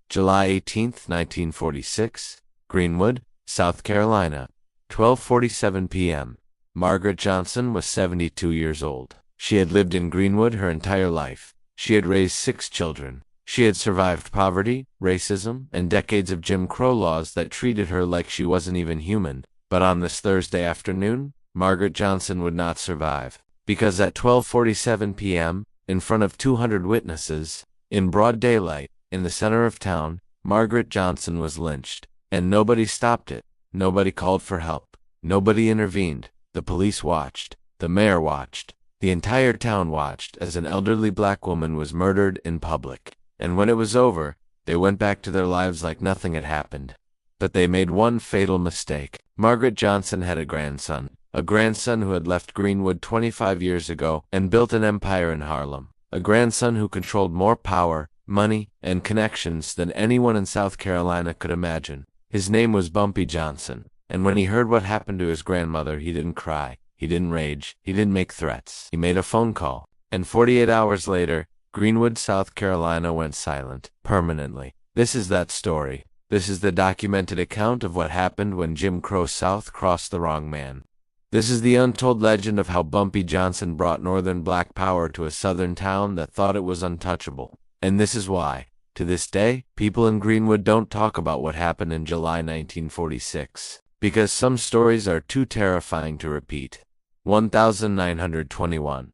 July 18, 1946, Greenwood, South Carolina, 12:47 p.m. Margaret Johnson was 72 years old. She had lived in Greenwood her entire life. She had raised 6 children. She had survived poverty, racism, and decades of Jim Crow laws that treated her like she wasn't even human. But on this Thursday afternoon, Margaret Johnson would not survive. Because at 12:47 p.m., in front of 200 witnesses, in broad daylight, in the center of town, Margaret Johnson was lynched. And nobody stopped it. Nobody called for help. Nobody intervened. The police watched. The mayor watched. The entire town watched as an elderly black woman was murdered in public. And when it was over, they went back to their lives like nothing had happened. But they made one fatal mistake. Margaret Johnson had a grandson who had left Greenwood 25 years ago and built an empire in Harlem. A grandson who controlled more power, money, and connections than anyone in South Carolina could imagine. His name was Bumpy Johnson, and when he heard what happened to his grandmother, he didn't cry, he didn't rage, he didn't make threats. He made a phone call, and 48 hours later, Greenwood, South Carolina went silent, permanently. This is that story. This is the documented account of what happened when Jim Crow South crossed the wrong man. This is the untold legend of how Bumpy Johnson brought northern black power to a southern town that thought it was untouchable. And this is why, to this day, people in Greenwood don't talk about what happened in July 1946. Because some stories are too terrifying to repeat. 1921.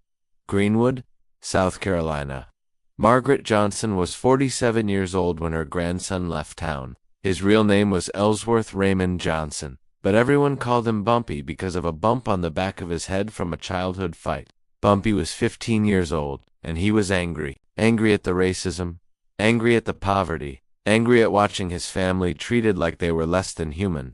Greenwood, South Carolina. Margaret Johnson was 47 years old when her grandson left town. His real name was Ellsworth Raymond Johnson, but everyone called him Bumpy because of a bump on the back of his head from a childhood fight. Bumpy was 15 years old, and he was angry. Angry at the racism, angry at the poverty, angry at watching his family treated like they were less than human.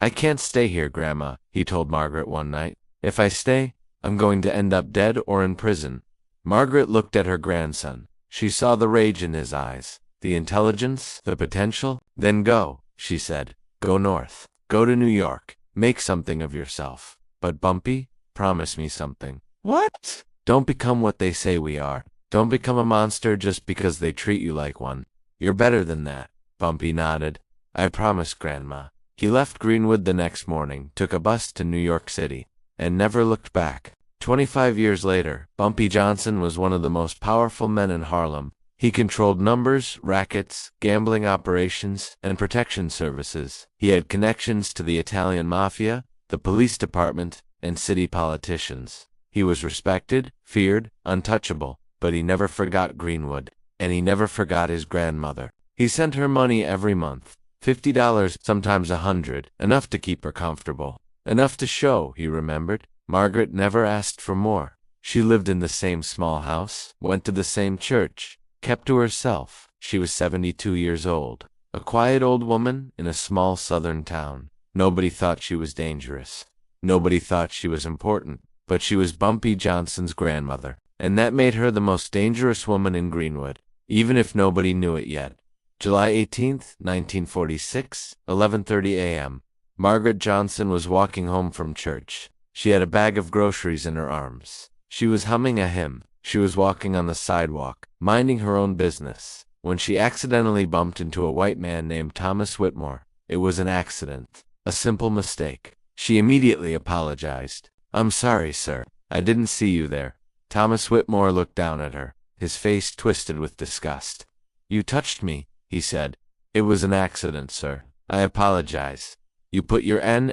"I can't stay here, Grandma," he told Margaret one night. "If I stay, I'm going to end up dead or in prison." Margaret looked at her grandson. She saw the rage in his eyes, the intelligence, the potential. "Then go," she said. "Go north. Go to New York. Make something of yourself. But Bumpy, promise me something." "What?" "Don't become what they say we are. Don't become a monster just because they treat you like one. You're better than that." Bumpy nodded. "I promise, Grandma." He left Greenwood the next morning, took a bus to New York City, and never looked back. 25 years later, Bumpy Johnson was one of the most powerful men in Harlem. He controlled numbers, rackets, gambling operations, and protection services. He had connections to the Italian mafia, the police department, and city politicians. He was respected, feared, untouchable. But he never forgot Greenwood, and he never forgot his grandmother. He sent her money every month, $50, sometimes $100, enough to keep her comfortable, enough to show, he remembered. Margaret never asked for more. She lived in the same small house, went to the same church, kept to herself. She was 72 years old, a quiet old woman in a small southern town. Nobody thought she was dangerous. Nobody thought she was important, but she was Bumpy Johnson's grandmother. And that made her the most dangerous woman in Greenwood, even if nobody knew it yet. July 18, 1946, 11:30 a.m. Margaret Johnson was walking home from church. She had a bag of groceries in her arms. She was humming a hymn. She was walking on the sidewalk, minding her own business, when she accidentally bumped into a white man named Thomas Whitmore. It was an accident, a simple mistake. She immediately apologized. "I'm sorry, sir. I didn't see you there." Thomas Whitmore looked down at her, his face twisted with disgust. "You touched me," he said. "It was an accident, sir. I apologize. You put your hands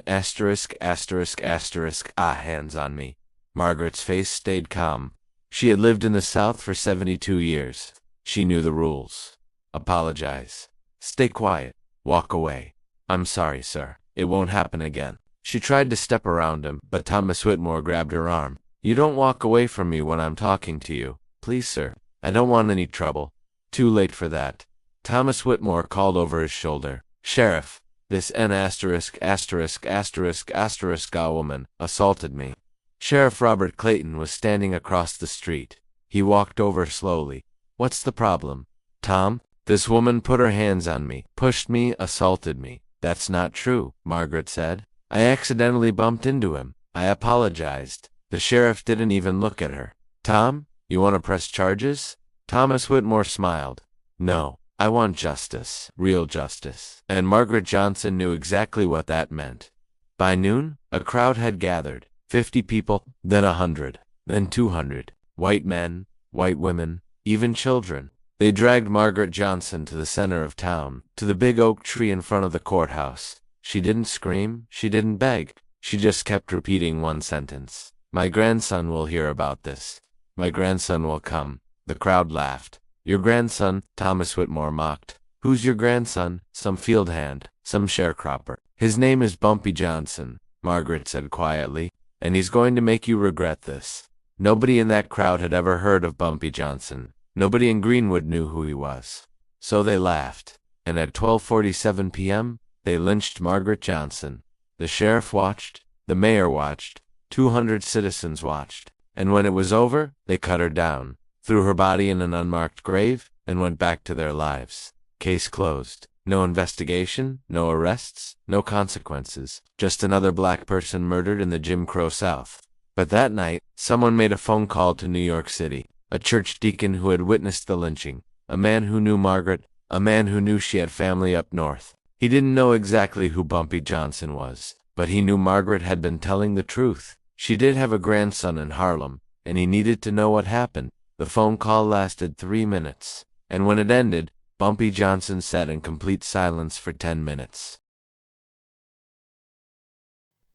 on me." Margaret's face stayed calm. She had lived in the South for 72 years. She knew the rules. "Apologize. Stay quiet. Walk away." "I'm sorry, sir. It won't happen again." She tried to step around him, but Thomas Whitmore grabbed her arm. "You don't walk away from me when I'm talking to you. Please, sir. I don't want any trouble." Too late for that. Thomas Whitmore called over his shoulder. "Sheriff, this woman assaulted me." Sheriff Robert Clayton was standing across the street. He walked over slowly. "What's the problem?" "Tom, this woman put her hands on me, pushed me, assaulted me." "That's not true," Margaret said. "I accidentally bumped into him. I apologized." The sheriff didn't even look at her. "Tom, you want to press charges?" Thomas Whitmore smiled. "No, I want justice, real justice. And Margaret Johnson knew exactly what that meant. By noon, a crowd had gathered. 50 people, then 100, then 200. White men, white women, even children. They dragged Margaret Johnson to the center of town, to the big oak tree in front of the courthouse. She didn't scream, she didn't beg. She just kept repeating one sentence. My grandson will hear about this. My grandson will come. The crowd laughed. Your grandson, Thomas Whitmore mocked. Who's your grandson? Some field hand, some sharecropper. His name is Bumpy Johnson, Margaret said quietly, and he's going to make you regret this. Nobody in that crowd had ever heard of Bumpy Johnson. Nobody in Greenwood knew who he was. So they laughed, and at 12:47 p.m., they lynched Margaret Johnson. The sheriff watched, the mayor watched, 200 citizens watched, and when it was over, they cut her down, threw her body in an unmarked grave, and went back to their lives. Case closed. No investigation, no arrests, no consequences, just another black person murdered in the Jim Crow South. But that night, someone made a phone call to New York City, a church deacon who had witnessed the lynching, a man who knew Margaret, a man who knew she had family up north. He didn't know exactly who Bumpy Johnson was, but he knew Margaret had been telling the truth. She did have a grandson in Harlem, and he needed to know what happened. The phone call lasted 3 minutes, and when it ended, Bumpy Johnson sat in complete silence for 10 minutes.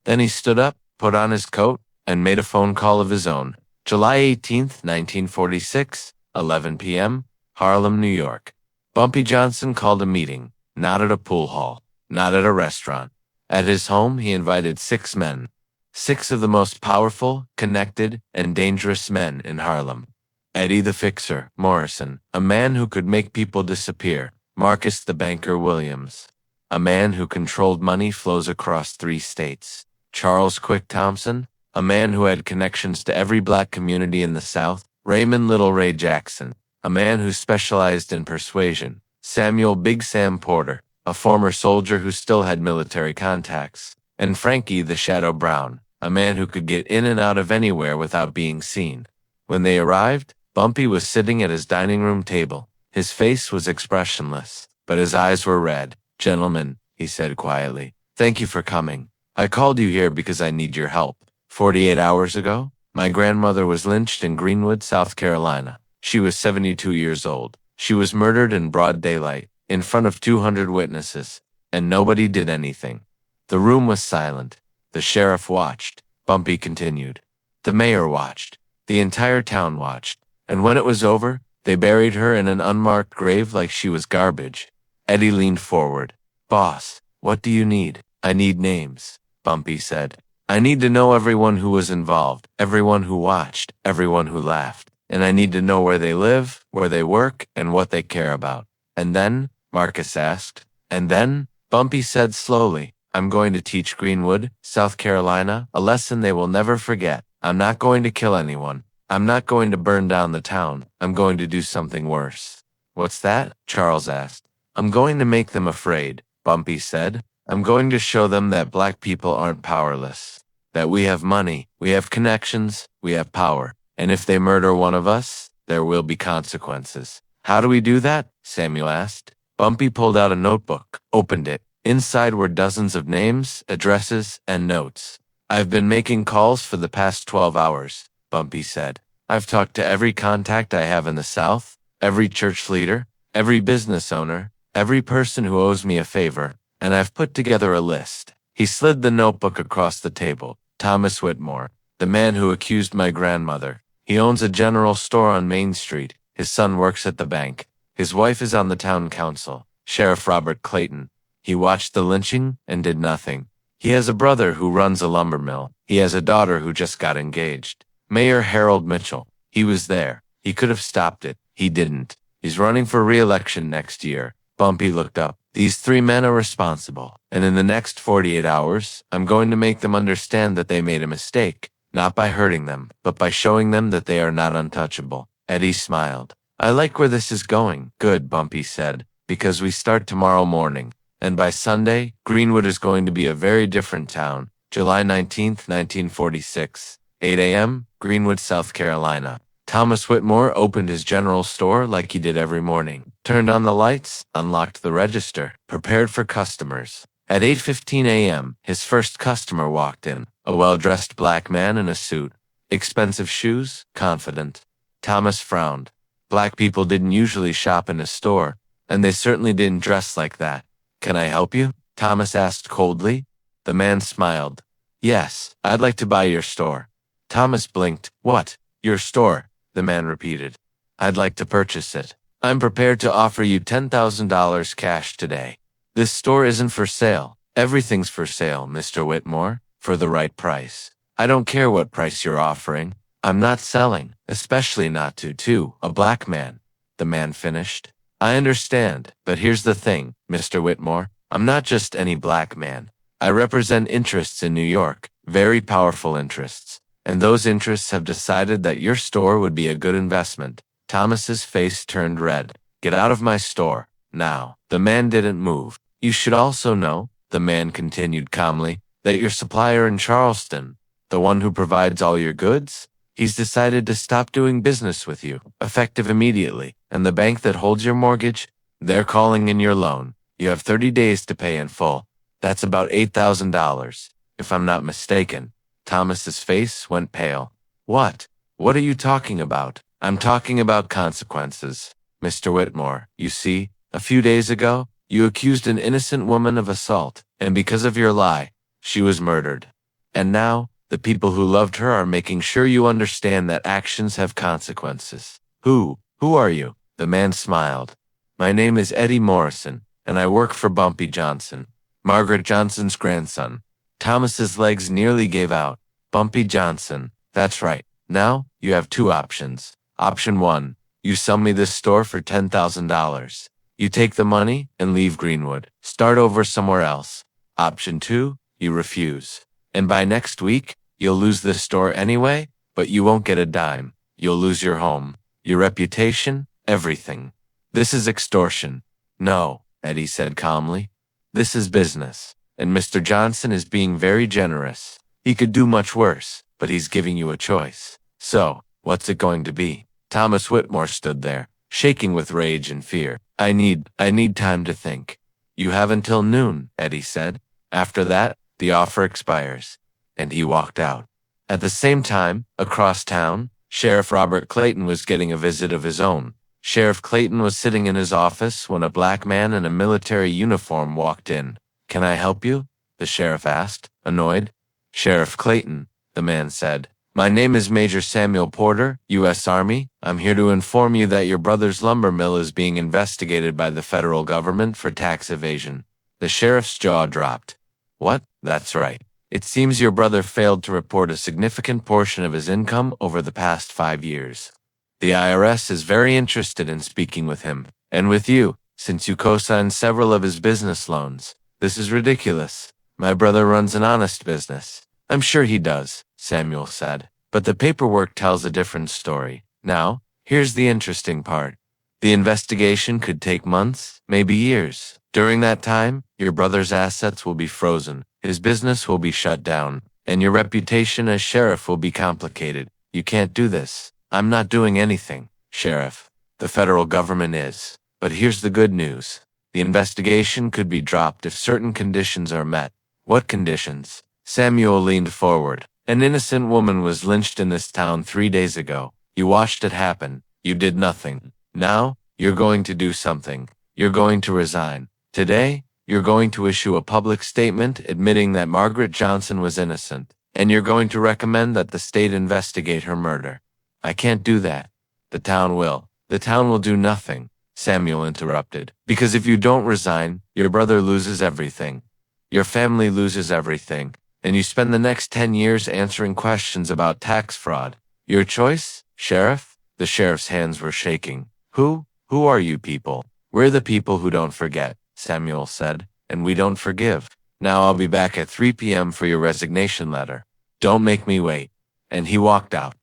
Then he stood up, put on his coat, and made a phone call of his own. July 18, 1946, 11 p.m., Harlem, New York. Bumpy Johnson called a meeting, not at a pool hall, not at a restaurant. At his home, he invited 6 men, 6 of the most powerful, connected, and dangerous men in Harlem. Eddie the Fixer Morrison, a man who could make people disappear. Marcus the Banker Williams, a man who controlled money flows across 3 states. Charles Quick Thompson, a man who had connections to every black community in the South. Raymond Little Ray Jackson, a man who specialized in persuasion. Samuel Big Sam Porter, a former soldier who still had military contacts. And Frankie the Shadow Brown, a man who could get in and out of anywhere without being seen. When they arrived, Bumpy was sitting at his dining room table. His face was expressionless, but his eyes were red. Gentlemen, he said quietly, thank you for coming. I called you here because I need your help. 48 hours ago, my grandmother was lynched in Greenwood, South Carolina. She was 72 years old. She was murdered in broad daylight, in front of 200 witnesses, and nobody did anything. The room was silent. The sheriff watched. Bumpy continued. The mayor watched. The entire town watched. And when it was over, they buried her in an unmarked grave like she was garbage. Eddie leaned forward. Boss, what do you need? I need names, Bumpy said. I need to know everyone who was involved, everyone who watched, everyone who laughed. And I need to know where they live, where they work, and what they care about. And then, Marcus asked. And then, Bumpy said slowly, I'm going to teach Greenwood, South Carolina, a lesson they will never forget. I'm not going to kill anyone. I'm not going to burn down the town. I'm going to do something worse. What's that? Charles asked. I'm going to make them afraid, Bumpy said. I'm going to show them that black people aren't powerless. That we have money, we have connections, we have power. And if they murder one of us, there will be consequences. How do we do that? Samuel asked. Bumpy pulled out a notebook, opened it. Inside were dozens of names, addresses, and notes. I've been making calls for the past 12 hours. Bumpy said. I've talked to every contact I have in the South, every church leader, every business owner, every person who owes me a favor, and I've put together a list. He slid the notebook across the table. Thomas Whitmore, the man who accused my grandmother. He owns a general store on Main Street. His son works at the bank. His wife is on the town council. Sheriff Robert Clayton. He watched the lynching and did nothing. He has a brother who runs a lumber mill. He has a daughter who just got engaged. Mayor Harold Mitchell. He was there. He could have stopped it. He didn't. He's running for re-election next year. Bumpy looked up. These 3 men are responsible. And in the next 48 hours, I'm going to make them understand that they made a mistake. Not by hurting them, but by showing them that they are not untouchable. Eddie smiled. I like where this is going. Good, Bumpy said, because we start tomorrow morning. And by Sunday, Greenwood is going to be a very different town. July 19th, 1946. 8 a.m., Greenwood, South Carolina. Thomas Whitmore opened his general store like he did every morning, turned on the lights, unlocked the register, prepared for customers. At 8:15 a.m., his first customer walked in, a well-dressed black man in a suit. Expensive shoes, confident. Thomas frowned. Black people didn't usually shop in a store, and they certainly didn't dress like that. "Can I help you?" Thomas asked coldly. The man smiled. "Yes, I'd like to buy your store." Thomas blinked. "What? Your store?" the man repeated. "I'd like to purchase it. I'm prepared to offer you $10,000 cash today." "This store isn't for sale. Everything's for sale, Mr. Whitmore, for the right price. I don't care what price you're offering. I'm not selling, especially not to a black man," the man finished. "I understand, but here's the thing, Mr. Whitmore. I'm not just any black man. I represent interests in New York, very powerful interests, and those interests have decided that your store would be a good investment." Thomas's face turned red. "Get out of my store, now." The man didn't move. "You should also know," the man continued calmly, "that your supplier in Charleston, the one who provides all your goods, he's decided to stop doing business with you, effective immediately, and the bank that holds your mortgage, they're calling in your loan. You have 30 days to pay in full. That's about $8,000, if I'm not mistaken." Thomas's face went pale. "What? What are you talking about?" "I'm talking about consequences, Mr. Whitmore. You see, a few days ago, you accused an innocent woman of assault, and because of your lie, she was murdered. And now, the people who loved her are making sure you understand that actions have consequences." Who are you?" The man smiled. "My name is Eddie Morrison, and I work for Bumpy Johnson, Margaret Johnson's grandson." Thomas's legs nearly gave out. "Bumpy Johnson, that's right. Now, you have two options. Option 1, you sell me this store for $10,000. You take the money and leave Greenwood. Start over somewhere else. Option 2, you refuse. And by next week, you'll lose this store anyway, but you won't get a dime. You'll lose your home, your reputation, everything. This is extortion." "No," Eddie said calmly. "This is business, and Mr. Johnson is being very generous. He could do much worse, but he's giving you a choice. So, what's it going to be?" Thomas Whitmore stood there, shaking with rage and fear. I need time to think." "You have until noon," Eddie said. "After that, the offer expires." And he walked out. At the same time, across town, Sheriff Robert Clayton was getting a visit of his own. Sheriff Clayton was sitting in his office when a black man in a military uniform walked in. "Can I help you?" the sheriff asked, annoyed. "Sheriff Clayton," the man said. "My name is Major Samuel Porter, U.S. Army. I'm here to inform you that your brother's lumber mill is being investigated by the federal government for tax evasion." The sheriff's jaw dropped. "What? That's right. It seems your brother failed to report a significant portion of his income over the past 5 years. The IRS is very interested in speaking with him, and with you, since you co-signed several of his business loans. This is ridiculous. My brother runs an honest business." "I'm sure he does," Samuel said. "But the paperwork tells a different story. Now, here's the interesting part. The investigation could take months, maybe years. During that time, your brother's assets will be frozen, his business will be shut down, and your reputation as sheriff will be complicated. You can't do this." "I'm not doing anything, Sheriff. The federal government is. But here's the good news. The investigation could be dropped if certain conditions are met." "What conditions?" Samuel leaned forward. "An innocent woman was lynched in this town 3 days ago. You watched it happen. You did nothing. Now, you're going to do something. You're going to resign. Today, you're going to issue a public statement admitting that Margaret Johnson was innocent, and you're going to recommend that the state investigate her murder." "I can't do that." "The town will." "The town will do nothing," Samuel interrupted. "Because if you don't resign, your brother loses everything. Your family loses everything, and you spend the next 10 years answering questions about tax fraud. Your choice, Sheriff?" The sheriff's hands were shaking. Who are you people?" "We're the people who don't forget," Samuel said, "and we don't forgive. Now I'll be back at 3 p.m. for your resignation letter. Don't make me wait." And he walked out.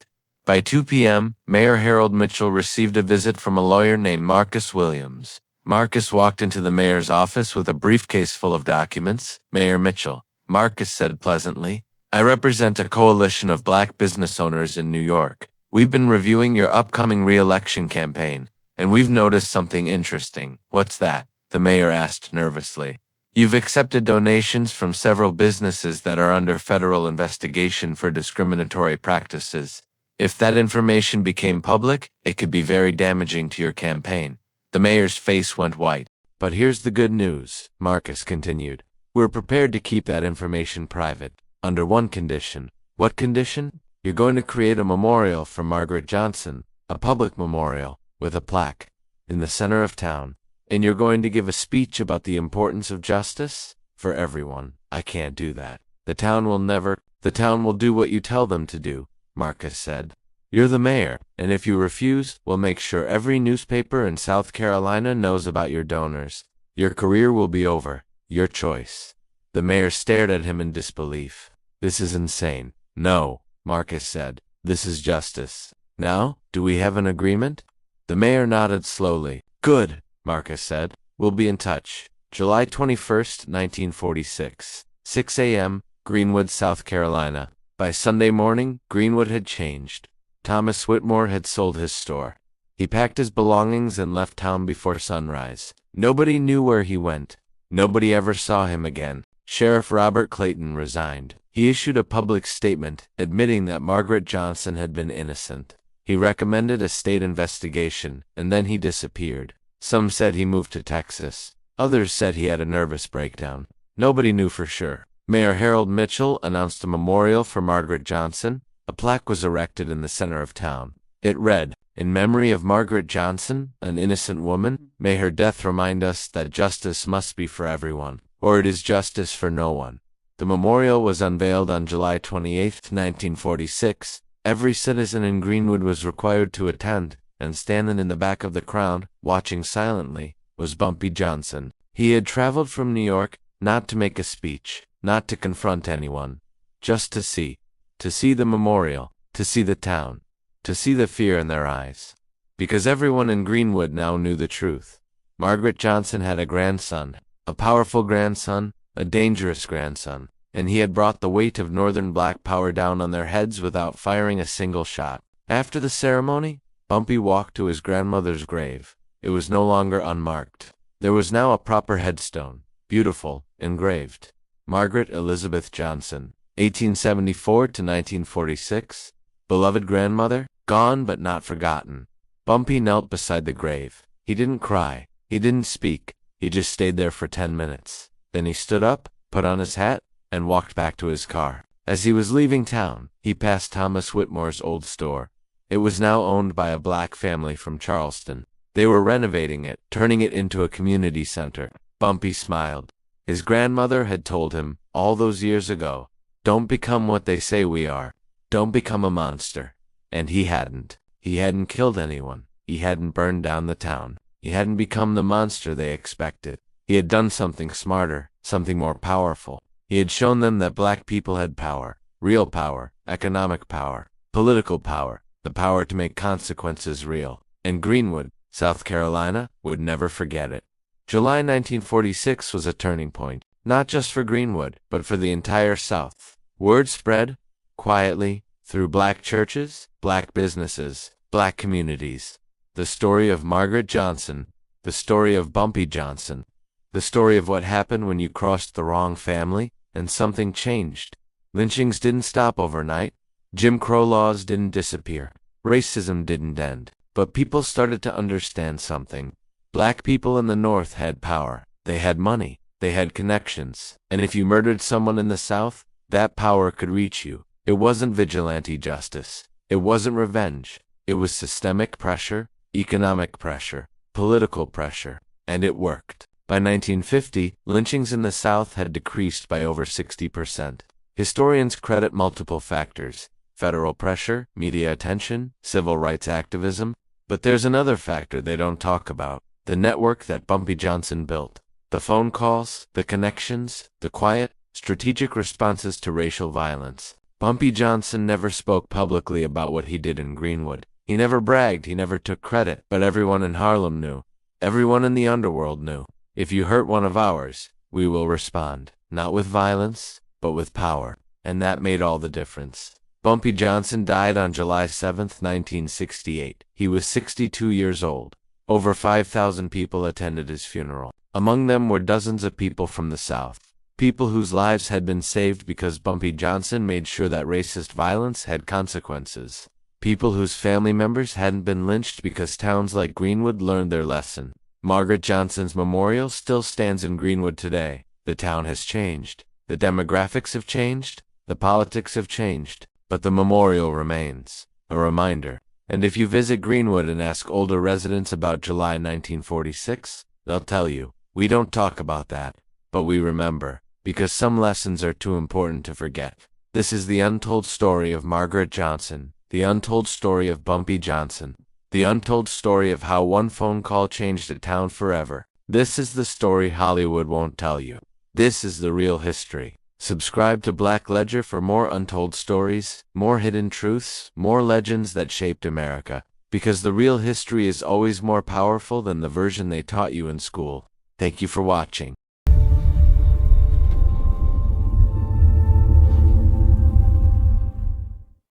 By 2 p.m., Mayor Harold Mitchell received a visit from a lawyer named Marcus Williams. Marcus walked into the mayor's office with a briefcase full of documents. "Mayor Mitchell," Marcus said pleasantly, "I represent a coalition of black business owners in New York. We've been reviewing your upcoming re-election campaign, and we've noticed something interesting. What's that? The mayor asked nervously. You've accepted donations from several businesses that are under federal investigation for discriminatory practices. If that information became public, it could be very damaging to your campaign. The mayor's face went white. But here's the good news, Marcus continued. We're prepared to keep that information private, under one condition. What condition? You're going to create a memorial for Margaret Johnson, a public memorial, with a plaque, in the center of town. And you're going to give a speech about the importance of justice? For everyone. I can't do that. The town will do what you tell them to do, Marcus said. You're the mayor, and if you refuse, we'll make sure every newspaper in South Carolina knows about your donors. Your career will be over. Your choice. The mayor stared at him in disbelief. This is insane. No, Marcus said. This is justice. Now, do we have an agreement? The mayor nodded slowly. Good, Marcus said. We'll be in touch. July 21st, 1946. 6 a.m., Greenwood, South Carolina. By Sunday morning, Greenwood had changed. Thomas Whitmore had sold his store. He packed his belongings and left town before sunrise. Nobody knew where he went. Nobody ever saw him again. Sheriff Robert Clayton resigned. He issued a public statement admitting that Margaret Johnson had been innocent. He recommended a state investigation, and then he disappeared. Some said he moved to Texas. Others said he had a nervous breakdown. Nobody knew for sure. Mayor Harold Mitchell announced a memorial for Margaret Johnson. A plaque was erected in the center of town. It read, "In memory of Margaret Johnson, an innocent woman, may her death remind us that justice must be for everyone, or it is justice for no one." The memorial was unveiled on July 28, 1946. Every citizen in Greenwood was required to attend, and standing in the back of the crowd, watching silently, was Bumpy Johnson. He had traveled from New York, not to make a speech, not to confront anyone, just to see the memorial, to see the town, to see the fear in their eyes. Because everyone in Greenwood now knew the truth. Margaret Johnson had a grandson, a powerful grandson, a dangerous grandson, and he had brought the weight of Northern black power down on their heads without firing a single shot. After the ceremony, Bumpy walked to his grandmother's grave. It was no longer unmarked. There was now a proper headstone, beautiful, engraved. Margaret Elizabeth Johnson, 1874 to 1946. Beloved grandmother, gone but not forgotten. Bumpy knelt beside the grave. He didn't cry. He didn't speak. He just stayed there for 10 minutes. Then he stood up, put on his hat, and walked back to his car. As he was leaving town, he passed Thomas Whitmore's old store. It was now owned by a black family from Charleston. They were renovating it, turning it into a community center. Bumpy smiled. His grandmother had told him, all those years ago, "Don't become what they say we are. Don't become a monster." And he hadn't. He hadn't killed anyone. He hadn't burned down the town. He hadn't become the monster they expected. He had done something smarter, something more powerful. He had shown them that black people had power, real power, economic power, political power, the power to make consequences real. And Greenwood, South Carolina, would never forget it. July 1946 was a turning point, not just for Greenwood, but for the entire South. Word spread, quietly, through black churches, black businesses, black communities. The story of Margaret Johnson, the story of Bumpy Johnson, the story of what happened when you crossed the wrong family, and something changed. Lynchings didn't stop overnight. Jim Crow laws didn't disappear. Racism didn't end. But people started to understand something. Black people in the North had power. They had money. They had connections. And if you murdered someone in the South, that power could reach you. It wasn't vigilante justice. It wasn't revenge. It was systemic pressure, economic pressure, political pressure. And it worked. By 1950, lynchings in the South had decreased by over 60%. Historians credit multiple factors: federal pressure, media attention, civil rights activism. But there's another factor they don't talk about: the network that Bumpy Johnson built. The phone calls, the connections, the quiet, strategic responses to racial violence. Bumpy Johnson never spoke publicly about what he did in Greenwood. He never bragged, he never took credit, but everyone in Harlem knew. Everyone in the underworld knew. If you hurt one of ours, we will respond, not with violence, but with power. And that made all the difference. Bumpy Johnson died on July 7, 1968. He was 62 years old. Over 5,000 people attended his funeral. Among them were dozens of people from the South. People whose lives had been saved because Bumpy Johnson made sure that racist violence had consequences. People whose family members hadn't been lynched because towns like Greenwood learned their lesson. Margaret Johnson's memorial still stands in Greenwood today. The town has changed. The demographics have changed. The politics have changed. But the memorial remains. A reminder. And if you visit Greenwood and ask older residents about July 1946, they'll tell you, we don't talk about that, but we remember, because some lessons are too important to forget. This is the untold story of Margaret Johnson, the untold story of Bumpy Johnson, the untold story of how one phone call changed a town forever. This is the story Hollywood won't tell you. This is the real history. Subscribe to Black Ledger for more untold stories, more hidden truths, more legends that shaped America. Because the real history is always more powerful than the version they taught you in school. Thank you for watching.